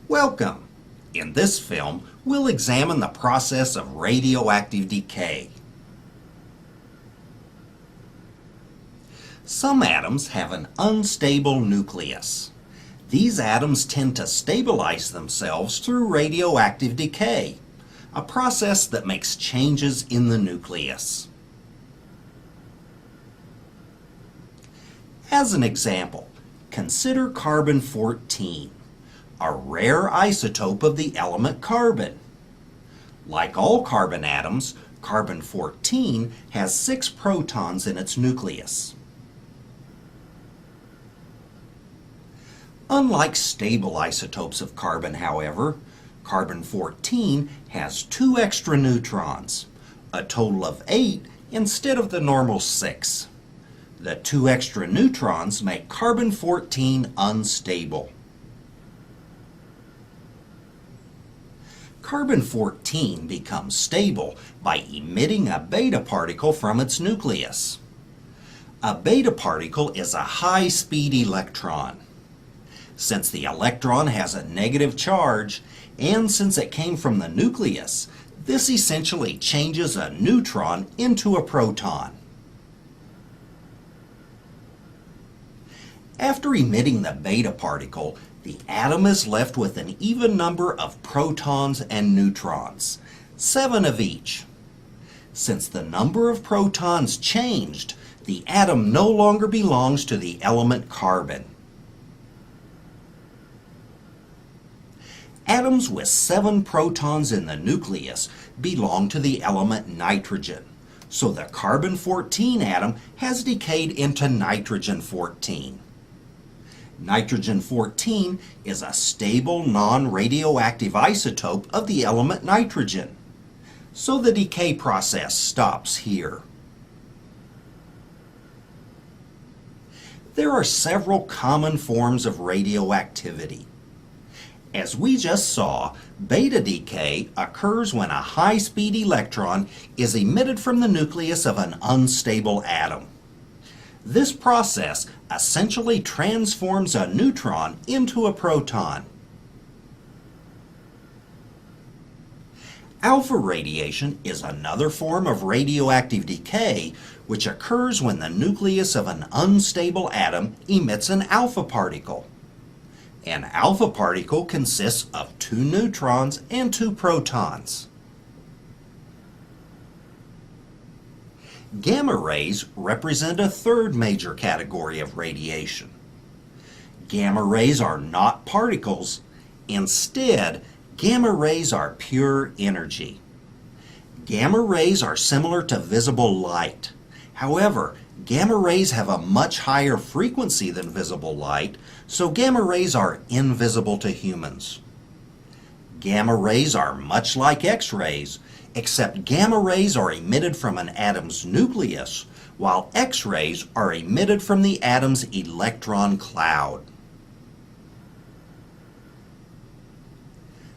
Welcome! In this film, we'll examine the process of radioactive decay. Some atoms have an unstable nucleus. These atoms tend to stabilize themselves through radioactive decay, a process that makes changes in the nucleus. As an example, consider carbon-14, a rare isotope of the element carbon. Like all carbon atoms, carbon-14 has 6 protons in its nucleus. Unlike stable isotopes of carbon, however, carbon-14 has 2 extra neutrons, a total of 8 instead of the normal 6. The 2 extra neutrons make carbon-14 unstable. Carbon-14 becomes stable by emitting a beta particle from its nucleus. A beta particle is a high-speed electron. Since the electron has a negative charge, and since it came from the nucleus, this essentially changes a neutron into a proton. After emitting the beta particle, the atom is left with an even number of protons and neutrons, 7 of each. Since the number of protons changed, the atom no longer belongs to the element carbon. Atoms with 7 protons in the nucleus belong to the element nitrogen, so the carbon-14 atom has decayed into nitrogen-14. Nitrogen-14 is a stable non-radioactive isotope of the element nitrogen, so the decay process stops here. There are several common forms of radioactivity. As we just saw, beta decay occurs when a high-speed electron is emitted from the nucleus of an unstable atom. This process essentially transforms a neutron into a proton. Alpha radiation is another form of radioactive decay which occurs when the nucleus of an unstable atom emits an alpha particle. An alpha particle consists of 2 neutrons and 2 protons. Gamma rays represent a third major category of radiation. Gamma rays are not particles. Instead, gamma rays are pure energy. Gamma rays are similar to visible light. However, gamma rays have a much higher frequency than visible light, so gamma rays are invisible to humans. Gamma rays are much like X-rays, except gamma rays are emitted from an atom's nucleus, while X-rays are emitted from the atom's electron cloud.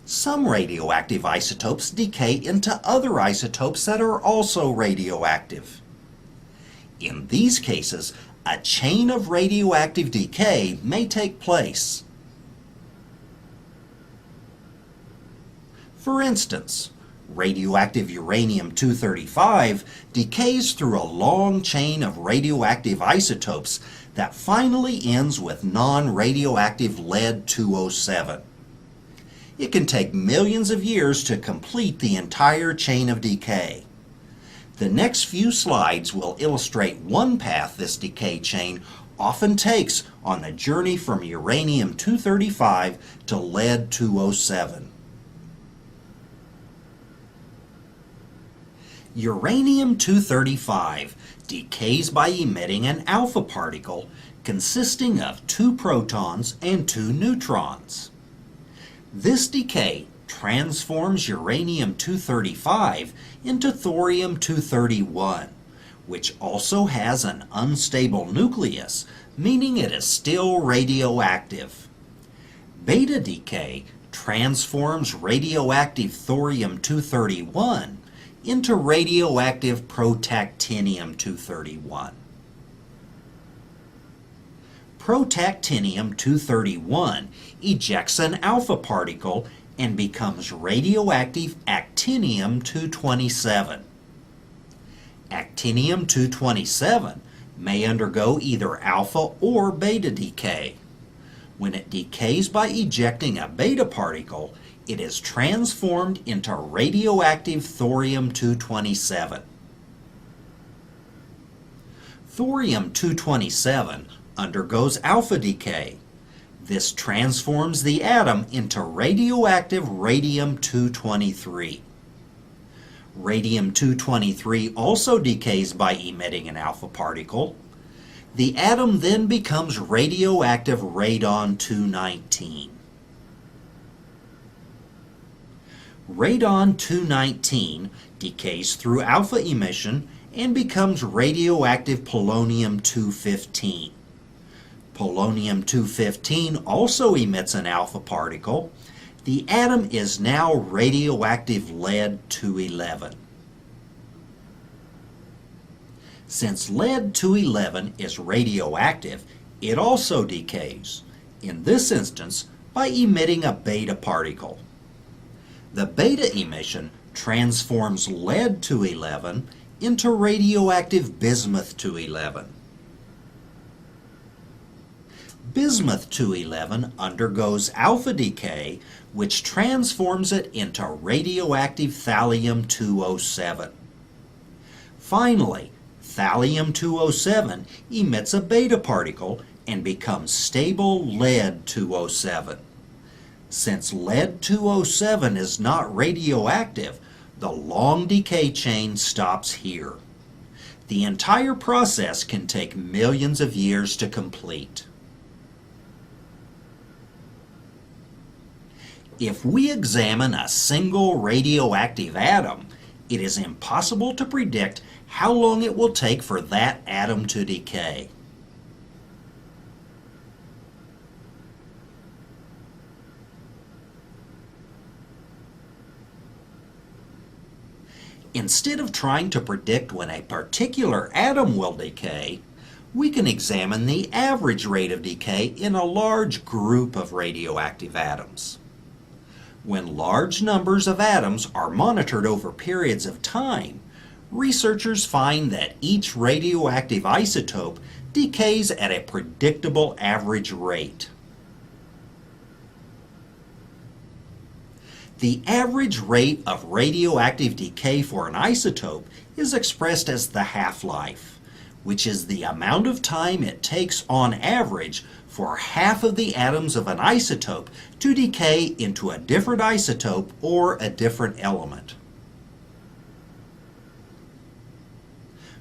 Some radioactive isotopes decay into other isotopes that are also radioactive. In these cases, a chain of radioactive decay may take place. For instance, radioactive uranium-235 decays through a long chain of radioactive isotopes that finally ends with non-radioactive lead-207. It can take millions of years to complete the entire chain of decay. The next few slides will illustrate one path this decay chain often takes on the journey from uranium-235 to lead-207. Uranium-235 decays by emitting an alpha particle consisting of 2 protons and 2 neutrons. This decay transforms uranium-235 into thorium-231, which also has an unstable nucleus, meaning it is still radioactive. Beta decay transforms radioactive thorium-231 into radioactive protactinium-231. protactinium-231 ejects an alpha particle and becomes radioactive actinium-227. Actinium-227 may undergo either alpha or beta decay. When it decays by ejecting a beta particle, it is transformed into radioactive thorium-227. Thorium-227 undergoes alpha decay. This transforms the atom into radioactive radium-223. Radium-223 also decays by emitting an alpha particle. The atom then becomes radioactive radon-219. Radon-219 decays through alpha emission and becomes radioactive polonium-215. Polonium-215 also emits an alpha particle. The atom is now radioactive lead-211. Since lead-211 is radioactive, it also decays, in this instance by emitting a beta particle. The beta emission transforms lead-211 into radioactive bismuth-211. Bismuth-211 undergoes alpha decay, which transforms it into radioactive thallium-207. Finally, thallium-207 emits a beta particle and becomes stable lead-207. Since lead-207 is not radioactive, the long decay chain stops here. The entire process can take millions of years to complete. If we examine a single radioactive atom, it is impossible to predict how long it will take for that atom to decay. Instead of trying to predict when a particular atom will decay, we can examine the average rate of decay in a large group of radioactive atoms. When large numbers of atoms are monitored over periods of time, researchers find that each radioactive isotope decays at a predictable average rate. The average rate of radioactive decay for an isotope is expressed as the half-life, which is the amount of time it takes on average for half of the atoms of an isotope to decay into a different isotope or a different element.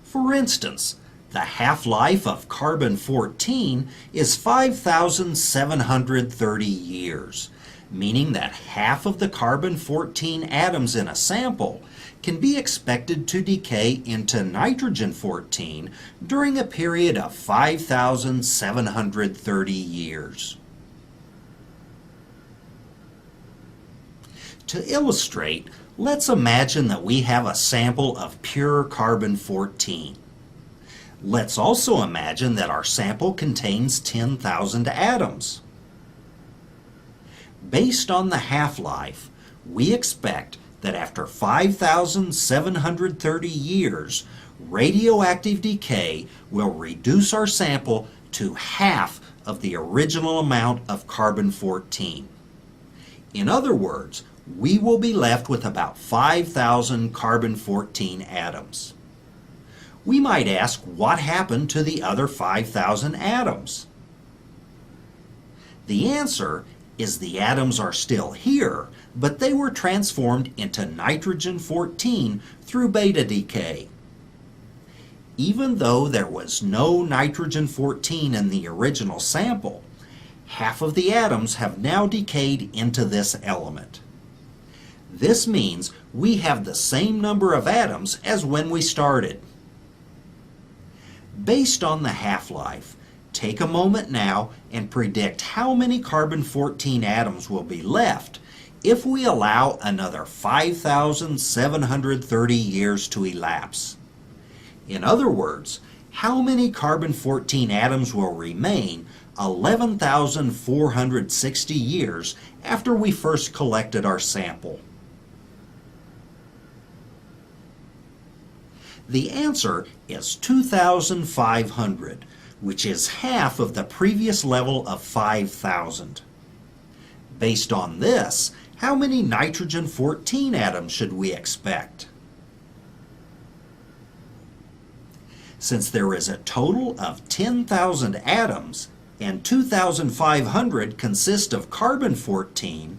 For instance, the half-life of carbon-14 is 5,730 years, meaning that half of the carbon-14 atoms in a sample can be expected to decay into nitrogen-14 during a period of 5,730 years. To illustrate, let's imagine that we have a sample of pure carbon-14. Let's also imagine that our sample contains 10,000 atoms. Based on the half-life, we expect that after 5,730 years, radioactive decay will reduce our sample to half of the original amount of carbon-14. In other words, we will be left with about 5,000 carbon-14 atoms. We might ask what happened to the other 5,000 atoms. The answer is the atoms are still here, but they were transformed into nitrogen-14 through beta decay. Even though there was no nitrogen-14 in the original sample, half of the atoms have now decayed into this element. This means we have the same number of atoms as when we started. Based on the half-life, take a moment now and predict how many carbon-14 atoms will be left if we allow another 5,730 years to elapse. In other words, how many carbon-14 atoms will remain 11,460 years after we first collected our sample? The answer is 2,500, which is half of the previous level of 5,000. Based on this, how many nitrogen-14 atoms should we expect? Since there is a total of 10,000 atoms and 2,500 consist of carbon-14,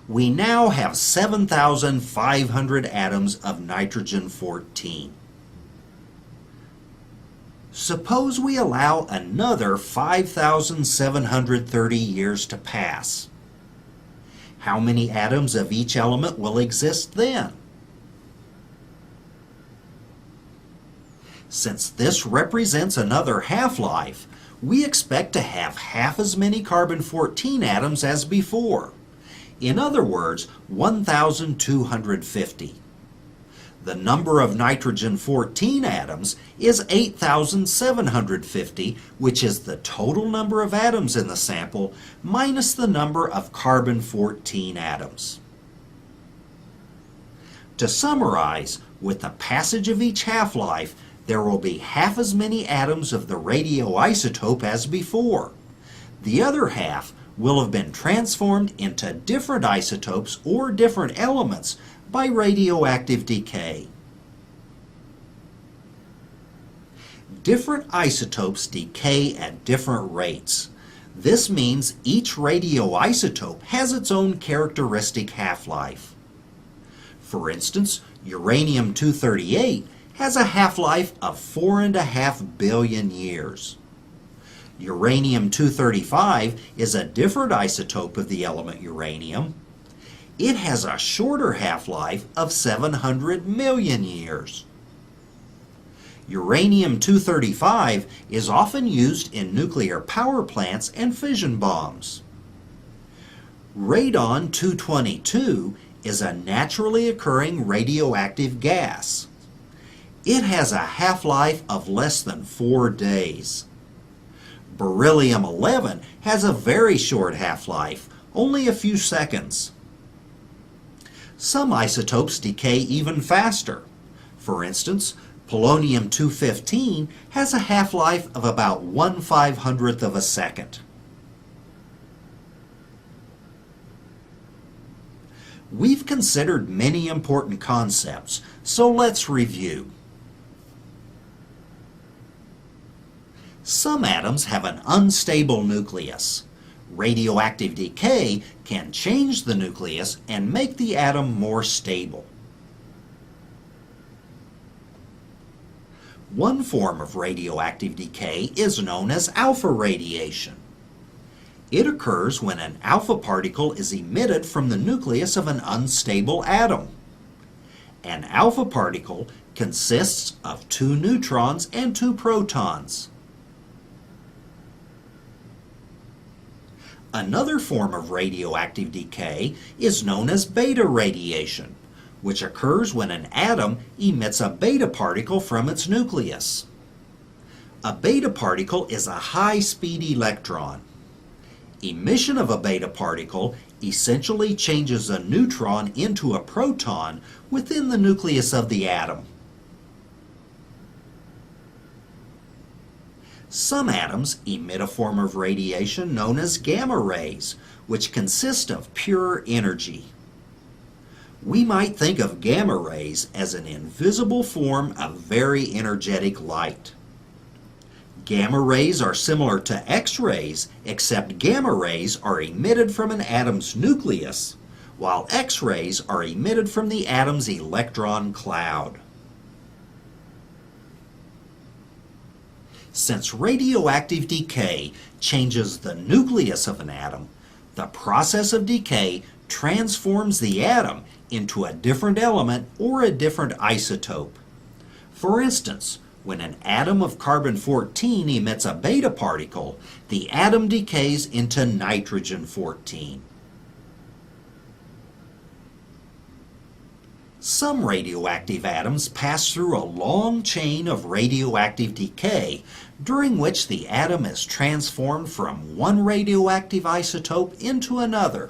we now have 7,500 atoms of nitrogen-14. Suppose we allow another 5,730 years to pass. How many atoms of each element will exist then? Since this represents another half-life, we expect to have half as many carbon-14 atoms as before. In other words, 1,250. The number of nitrogen-14 atoms is 8,750, which is the total number of atoms in the sample minus the number of carbon-14 atoms. To summarize, with the passage of each half-life, there will be half as many atoms of the radioisotope as before. The other half will have been transformed into different isotopes or different elements by radioactive decay. Different isotopes decay at different rates. This means each radioisotope has its own characteristic half-life. For instance, uranium-238 has a half-life of 4.5 billion years. Uranium-235 is a different isotope of the element uranium. It has a shorter half-life of 700 million years. Uranium-235 is often used in nuclear power plants and fission bombs. Radon-222 is a naturally occurring radioactive gas. It has a half-life of less than 4 days. Beryllium-11 has a very short half-life, only a few seconds. Some isotopes decay even faster. For instance, polonium-215 has a half-life of about 1/500th of a second. We've considered many important concepts, so let's review. Some atoms have an unstable nucleus. Radioactive decay can change the nucleus and make the atom more stable. One form of radioactive decay is known as alpha radiation. It occurs when an alpha particle is emitted from the nucleus of an unstable atom. An alpha particle consists of 2 neutrons and 2 protons. Another form of radioactive decay is known as beta radiation, which occurs when an atom emits a beta particle from its nucleus. A beta particle is a high-speed electron. Emission of a beta particle essentially changes a neutron into a proton within the nucleus of the atom. Some atoms emit a form of radiation known as gamma rays, which consist of pure energy. We might think of gamma rays as an invisible form of very energetic light. Gamma rays are similar to X-rays, except gamma rays are emitted from an atom's nucleus, while X-rays are emitted from the atom's electron cloud. Since radioactive decay changes the nucleus of an atom, the process of decay transforms the atom into a different element or a different isotope. For instance, when an atom of carbon-14 emits a beta particle, the atom decays into nitrogen-14. Some radioactive atoms pass through a long chain of radioactive decay, during which the atom is transformed from one radioactive isotope into another.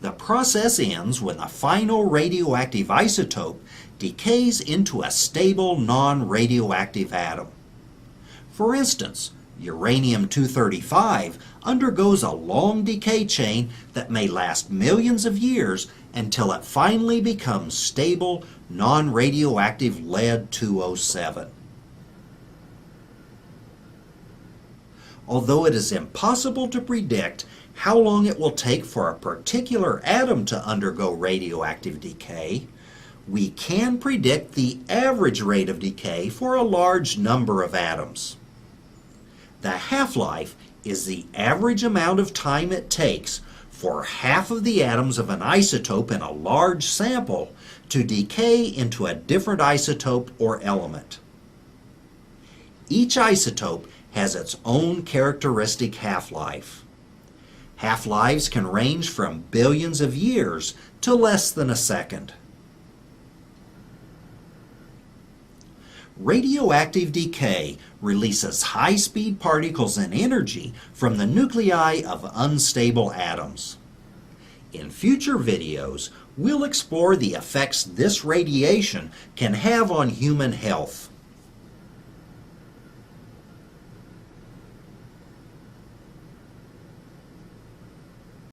The process ends when the final radioactive isotope decays into a stable non-radioactive atom. For instance, uranium-235 undergoes a long decay chain that may last millions of years until it finally becomes stable non-radioactive lead-207. Although it is impossible to predict how long it will take for a particular atom to undergo radioactive decay, we can predict the average rate of decay for a large number of atoms. The half-life is the average amount of time it takes for half of the atoms of an isotope in a large sample to decay into a different isotope or element. Each isotope has its own characteristic half-life. Half-lives can range from billions of years to less than a second. Radioactive decay releases high-speed particles and energy from the nuclei of unstable atoms. In future videos, we'll explore the effects this radiation can have on human health.